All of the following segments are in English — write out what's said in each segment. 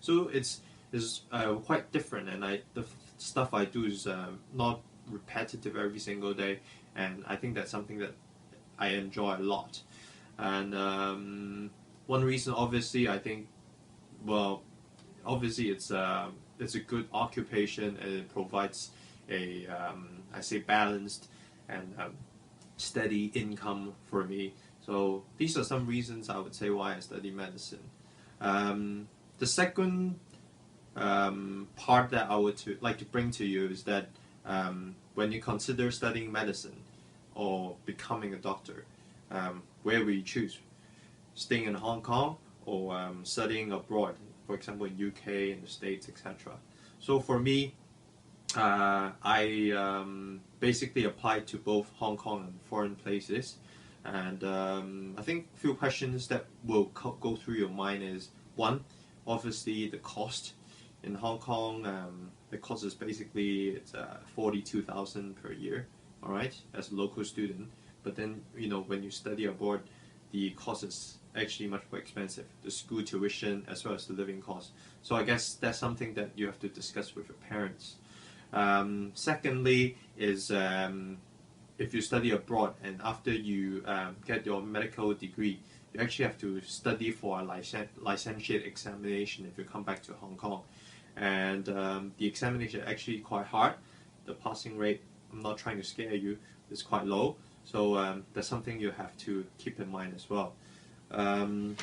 So it's quite different, and the stuff I do is not repetitive every single day, and I think that's something that I enjoy a lot. And one reason, obviously, I think, well, obviously it's a good occupation, and it provides a I say balanced and steady income for me. So these are some reasons I would say why I study medicine. The second part that I would like to bring to you is that when you consider studying medicine or becoming a doctor, where will you choose? Staying in Hong Kong or studying abroad, for example in UK, in the States, etc. So for me, I basically applied to both Hong Kong and foreign places, and I think a few questions that will go through your mind is, one, obviously the cost. In Hong Kong, the cost is basically it's 42,000 per year, all right, as a local student. But then when you study abroad, the cost is actually much more expensive, the school tuition as well as the living cost. So I guess that's something that you have to discuss with your parents. Secondly is if you study abroad and after you get your medical degree, you actually have to study for a licentiate examination if you come back to Hong Kong. And the examination is actually quite hard. The passing rate, I'm not trying to scare you, is quite low. So that's something you have to keep in mind as well. I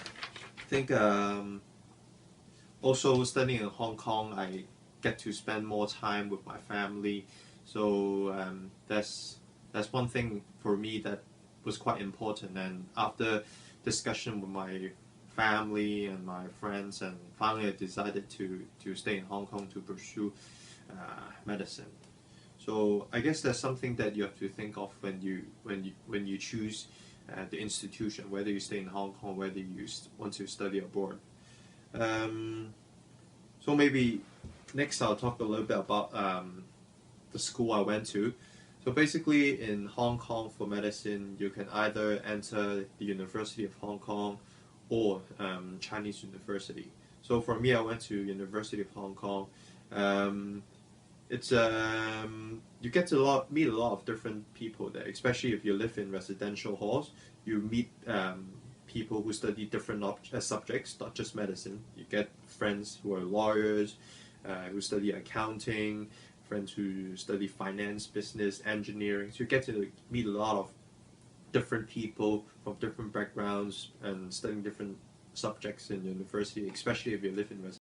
think also studying in Hong Kong, I get to spend more time with my family. So that's one thing for me that was quite important. And after discussion with my family and my friends, and finally I decided to stay in Hong Kong to pursue medicine. So I guess that's something that you have to think of when you choose the institution, whether you stay in Hong Kong, whether you want to study abroad. So maybe next I'll talk a little bit about the school I went to. So basically in Hong Kong for medicine, you can either enter the University of Hong Kong or Chinese University. So for me, I went to University of Hong Kong. It's you get to meet a lot of different people there, especially if you live in residential halls. You meet people who study different subjects, not just medicine. You get friends who are lawyers, who study accounting, friends who study finance, business, engineering. So you get to meet a lot of different people from different backgrounds and studying different subjects in university, especially if you live in